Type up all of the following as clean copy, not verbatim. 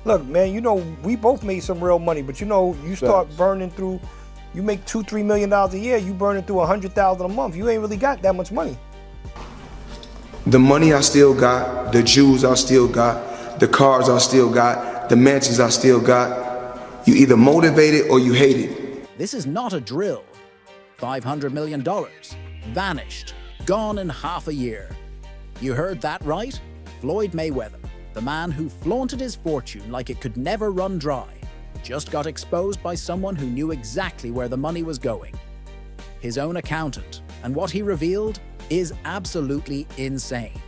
Look, man, you know, we both made some real money, but you know, you start Facts. burning through, you make $2-3 million a year, you burning through 100,000 a month. You ain't really got that much money. The money I still got, the jewels I still got, the cars I still got, the mansions I still got. You either motivate it or you hate it. This is not a drill. $500 million, vanished, gone in half a year. You heard that right? Floyd Mayweather, the man who flaunted his fortune like it could never run dry, just got exposed by someone who knew exactly where the money was going. His own accountant, and what he revealed is absolutely insane.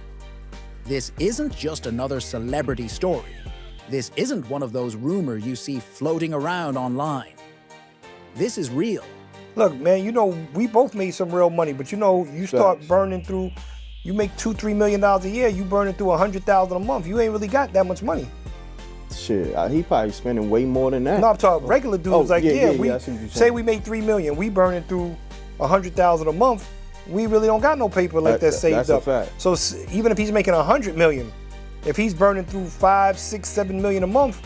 This isn't just another celebrity story. This isn't one of those rumors you see floating around online. This is real. Look, man, you know, we both made some real money, but you know, you start Facts. burning through, you make $2-3 million a year, you burning through 100,000 a month. You ain't really got that much money. Shit, he probably spending way more than that. No, I'm talking regular dudes. Oh, like, yeah, yeah, I we see what you're say saying. we make $3 million, we burning through 100,000 a month. We really don't got no paper like that saved that's up. a fact. So even if he's making 100 million, if he's burning through 5, 6, 7 million a month,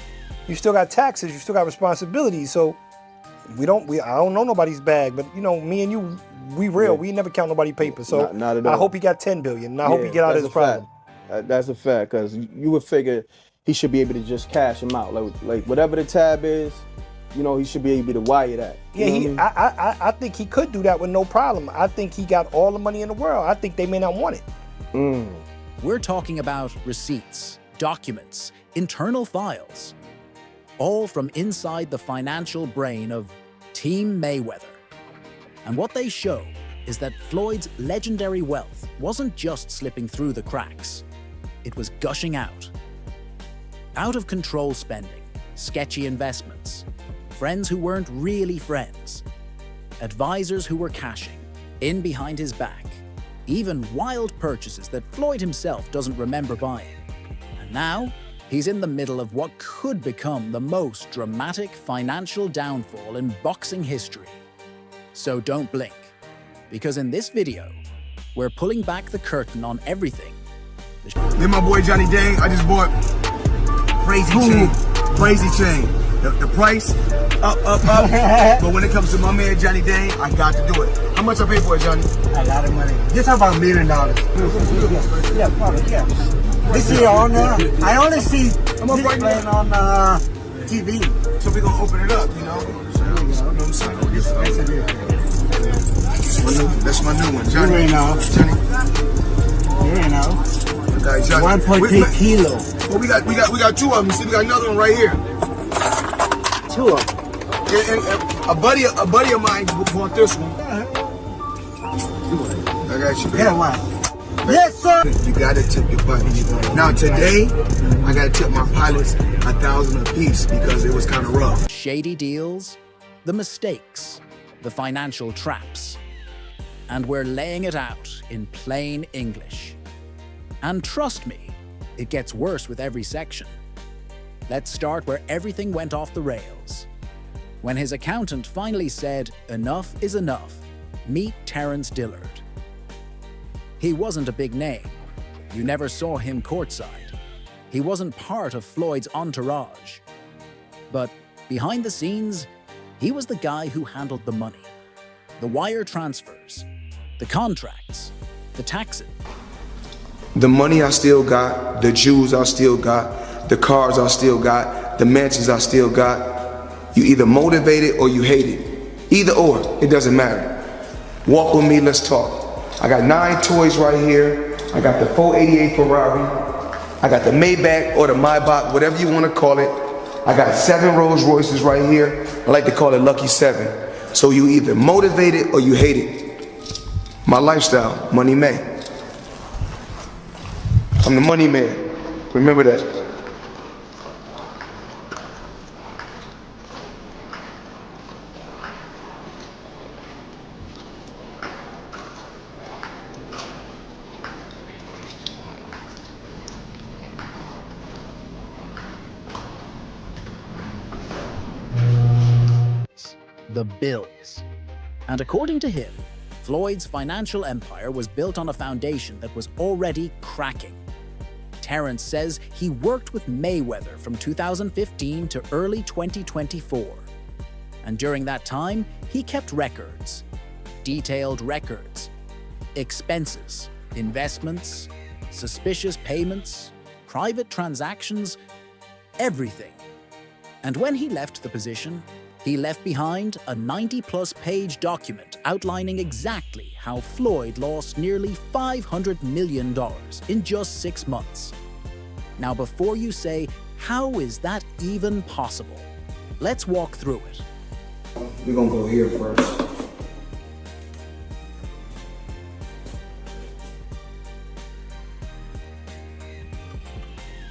you still got taxes, you still got responsibilities. So I don't know nobody's bag, but you know, me and you, we real. Yeah. We never count nobody paper. So Not at I all. hope he got 10 billion. And I hope he get out of that's his a fact. problem. That's a fact, because you would figure he should be able to just cash him out. Like whatever the tab is, you know, he should be able to wire that. You Yeah, know he. what I mean? I think he could do that with no problem. I think he got all the money in the world. I think they may not want it. We're talking about receipts, documents, internal files, all from inside the financial brain of Team Mayweather. And what they show is that Floyd's legendary wealth wasn't just slipping through the cracks, it was gushing out. Out of control spending, sketchy investments, friends who weren't really friends, advisors who were cashing in behind his back, even wild purchases that Floyd himself doesn't remember buying. And now, he's in the middle of what could become the most dramatic financial downfall in boxing history. So don't blink, because in this video, we're pulling back the curtain on everything. Me and my boy Johnny Dang, I just bought crazy chain. The price, up. But when it comes to my man Johnny Dang, I got to do it. How much I pay for it, Johnny? A lot of money. Just about $1 million. Yeah, probably, yeah. This is on, I only see this playing on TV. So we're gonna open it up, you know? You know what I'm saying? That's my new one, Johnny. You ain't know. Johnny. You ain't know. Okay, Johnny. 1.3 kilo. Well, we got two of them. See, we got another one right here. Two of them. And a buddy of mine bought this one. I got you, baby. Yeah, why? Yes, sir. You gotta tip your pilots. Now today, I gotta tip my pilots 1,000 apiece because it was kind of rough. Shady deals, the mistakes, the financial traps. And we're laying it out in plain English. And trust me, it gets worse with every section. Let's start where everything went off the rails. When his accountant finally said, enough is enough, meet Terrence Dillard. He wasn't a big name. You never saw him courtside. He wasn't part of Floyd's entourage. But behind the scenes, he was the guy who handled the money, the wire transfers, the contracts, the taxes. The money I still got, the jewels I still got, the cars I still got, the mansions I still got. You either motivate it or you hate it. Either or, it doesn't matter. Walk with me, let's talk. I got 9 toys right here. I got the 488 Ferrari. I got the Maybach or the Maybach, whatever you want to call it. I got 7 Rolls Royces right here. I like to call it Lucky 7. So you either motivate it or you hate it. My lifestyle, Money Man. I'm the money man. Remember that. The bills. And according to him, Floyd's financial empire was built on a foundation that was already cracking. Terrence says he worked with Mayweather from 2015 to early 2024. And during that time, he kept records, detailed records, expenses, investments, suspicious payments, private transactions, everything. And when he left the position, he left behind a 90-plus page document outlining exactly how Floyd lost nearly $500 million in just 6 months. Now, before you say, how is that even possible? Let's walk through it. We're gonna go here first.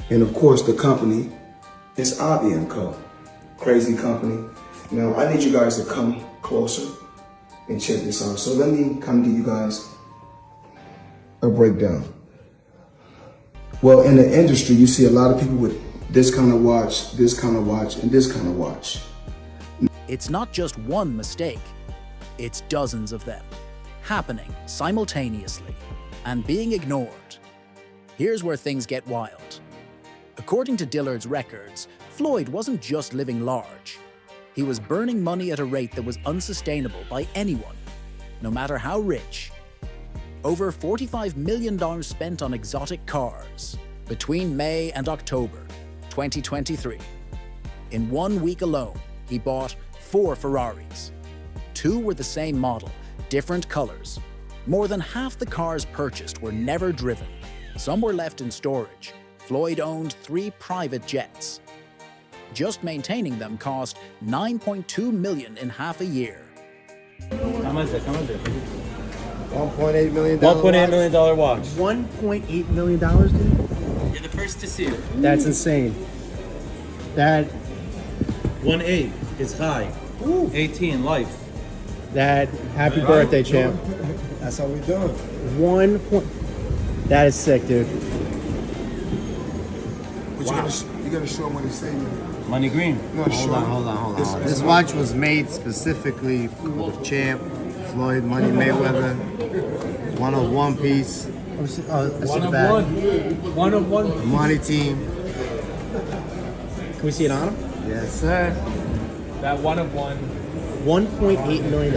And of course, the company is Avi & Co. Crazy company. Now, I need you guys to come closer and check this out. So let me come give you guys a breakdown. Well, in the industry, you see a lot of people with this kind of watch, this kind of watch, and this kind of watch. It's not just one mistake, it's dozens of them, happening simultaneously and being ignored. Here's where things get wild. According to Dillard's records, Floyd wasn't just living large. He was burning money at a rate that was unsustainable by anyone, no matter how rich. Over $45 million spent on exotic cars between May and October 2023. In 1 week alone, he bought 4 Ferraris. 2 were the same model, different colors. More than half the cars purchased were never driven. Some were left in storage. Floyd owned 3 private jets. Just maintaining them cost $9.2 million in half a year. How much is it? $1.8 million. $1.8 million watch. $1.8 million, dude? You're the first to see it. That's insane. That 1.8 is high. 18 life. that happy birthday, champ. That's how we do it. 1 point. That is sick, dude. But you gotta show them what he's saying. Money green. No, Hold on. This watch was made specifically for the champ, Floyd Money Mayweather. 101 piece. I see the back. One of one. Money team. Can we see it on him? Yes, sir. That one of one. $1.8 million.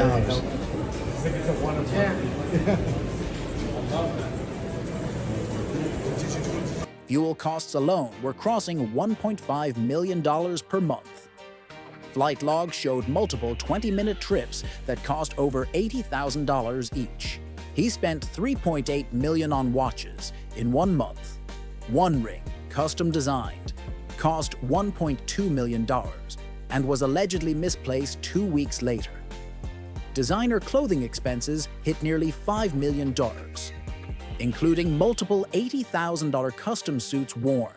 Fuel costs alone were crossing $1.5 million per month. Flight logs showed multiple 20-minute trips that cost over $80,000 each. He spent $3.8 million on watches in 1 month. One ring, custom designed, cost $1.2 million and was allegedly misplaced 2 weeks later. Designer clothing expenses hit nearly $5 million, including multiple $80,000 custom suits worn.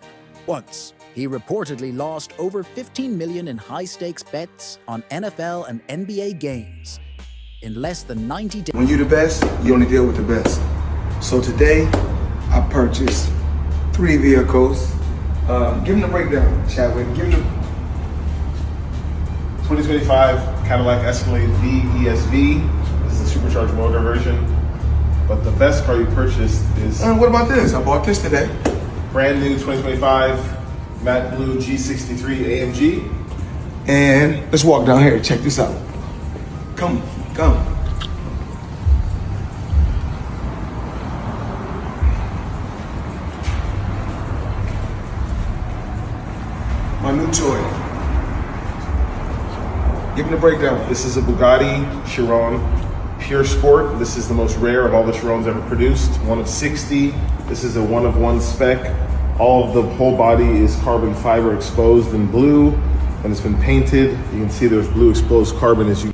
Once, he reportedly lost over $15 million in high-stakes bets on NFL and NBA games in less than 90 days. When you're the best, you only deal with the best. So today, I purchased 3 vehicles. Give them the breakdown, Chadwick. Give them the 2025 Cadillac Escalade V ESV. This is a supercharged motor version. But the best car you purchased is what about this? I bought this today. brand new 2025 matte blue G63 AMG. And let's walk down here. Check this out. Come. My new toy. Give me the breakdown. This is a Bugatti Chiron Pure Sport. This is the most rare of all the Chirons ever produced. 1 of 60. This is a 1 of 1 spec. All of the whole body is carbon fiber exposed in blue, and it's been painted. You can see there's blue exposed carbon as you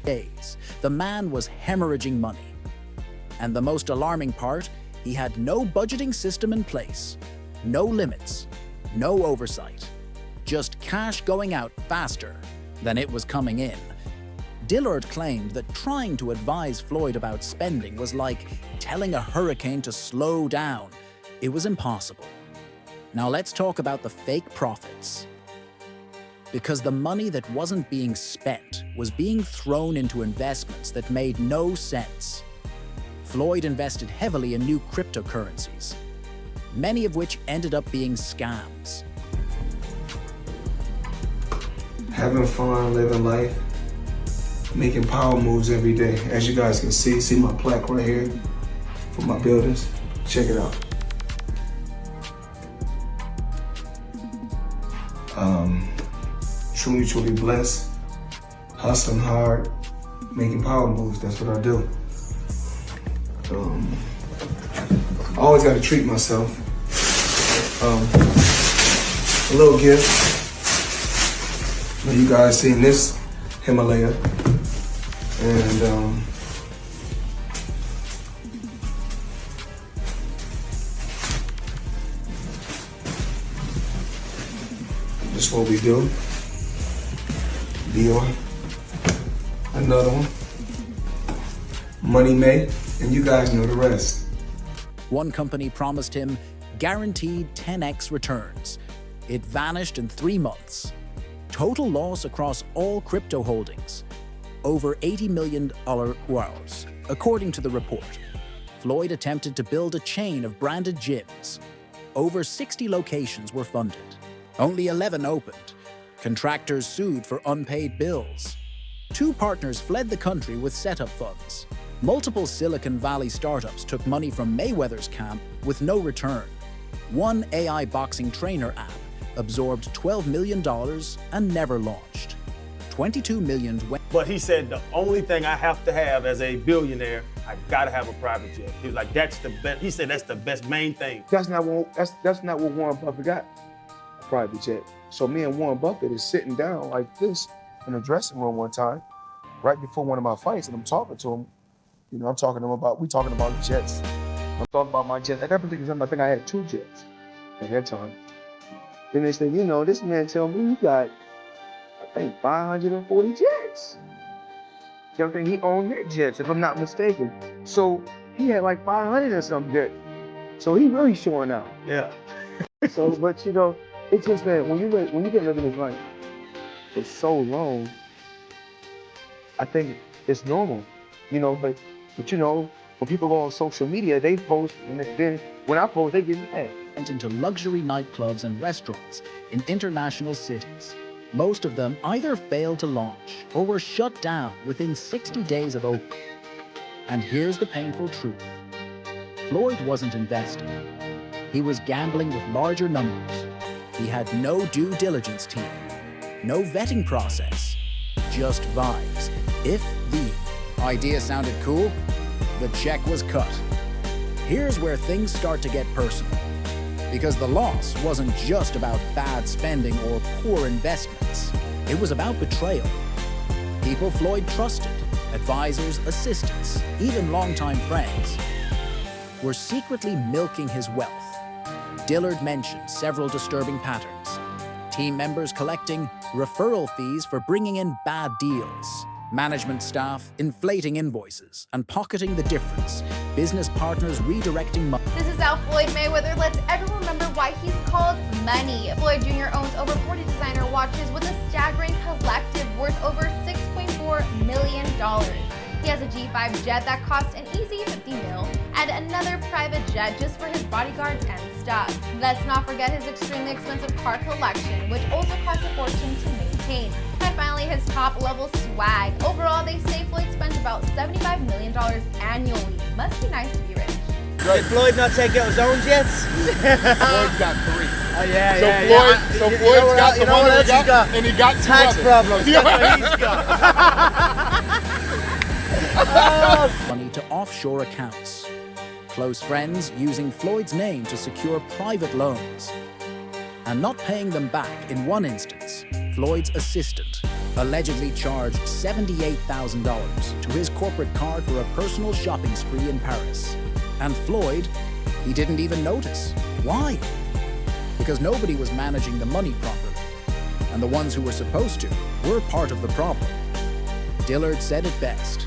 Days, the man was hemorrhaging money. And the most alarming part, he had no budgeting system in place, no limits, no oversight, just cash going out faster than it was coming in. Dillard claimed that trying to advise Floyd about spending was like telling a hurricane to slow down. It was impossible. Now let's talk about the fake profits. Because the money that wasn't being spent was being thrown into investments that made no sense. Floyd invested heavily in new cryptocurrencies. many of which ended up being scams. Having fun, living life, making power moves every day. As you guys can see my plaque right here for my buildings. Check it out. Truly blessed, hustling hard, making power moves. That's what I do. I always got to treat myself. A little gift. You guys seen this Himalaya, and this is what we do. Dior, another one. Money May, and you guys know the rest. One company promised him guaranteed 10x returns. It vanished in 3 months. Total loss across all crypto holdings, over $80 million worth, according to the report. Floyd attempted to build a chain of branded gyms. Over 60 locations were funded. Only 11 opened. Contractors sued for unpaid bills. 2 partners fled the country with setup funds. Multiple Silicon Valley startups took money from Mayweather's camp with no return. One AI boxing trainer app absorbed $12 million and never launched. 22 million went. But he said the only thing I have to have as a billionaire, I gotta have a private jet. He was like, that's the best. He said that's the best main thing. That's not what Warren Buffett got. A private jet. So me and Warren Buffett is sitting down like this in the dressing room one time, right before one of my fights, and I'm talking to him. You know, we talking about jets. I'm talking about my jets. At that particular time, I think I had 2 jets at that time. Then they said, you know, this man tell me he got, I think, 540 jets. You know, he owned their jets, if I'm not mistaken. So he had like 500 or something jets. So he really showing out. Yeah. So, but you know, it's just that when you get living this life for so long, I think it's normal, you know. But you know, when people go on social media, they post, and then when I post, they get mad. Went into luxury nightclubs and restaurants in international cities. Most of them either failed to launch or were shut down within 60 days of opening. And here's the painful truth. Floyd wasn't investing. He was gambling with larger numbers. He had no due diligence team, no vetting process, just vibes. If the idea sounded cool, the check was cut. Here's where things start to get personal. Because the loss wasn't just about bad spending or poor investments. It was about betrayal. People Floyd trusted, advisors, assistants, even longtime friends, were secretly milking his wealth. Dillard mentioned several disturbing patterns. Team members collecting referral fees for bringing in bad deals. Management staff inflating invoices and pocketing the difference. Business partners redirecting money. This is how Floyd Mayweather lets everyone remember why he's called money. Floyd Jr. owns over 40 designer watches with a staggering collective worth over $6.4 million. He has a G5 jet that costs an easy $50 mil and another private jet just for his bodyguards and stuff. Let's not forget his extremely expensive car collection, which also costs a fortune to maintain. And finally, his top-level swag. Overall, they say Floyd spends about $75 million annually. Must be nice to be rich. Did Floyd not take out his own jets? Floyd's got 3. Oh, yeah, So Floyd's got the one that he got, and he got 2 tax others. problems. That's what he's got. Money to offshore accounts. Close friends using Floyd's name to secure private loans. And not paying them back in one instance. Floyd's assistant allegedly charged $78,000 to his corporate card for a personal shopping spree in Paris. And Floyd, he didn't even notice. Why? Because nobody was managing the money properly. And the ones who were supposed to were part of the problem. Dillard said it best.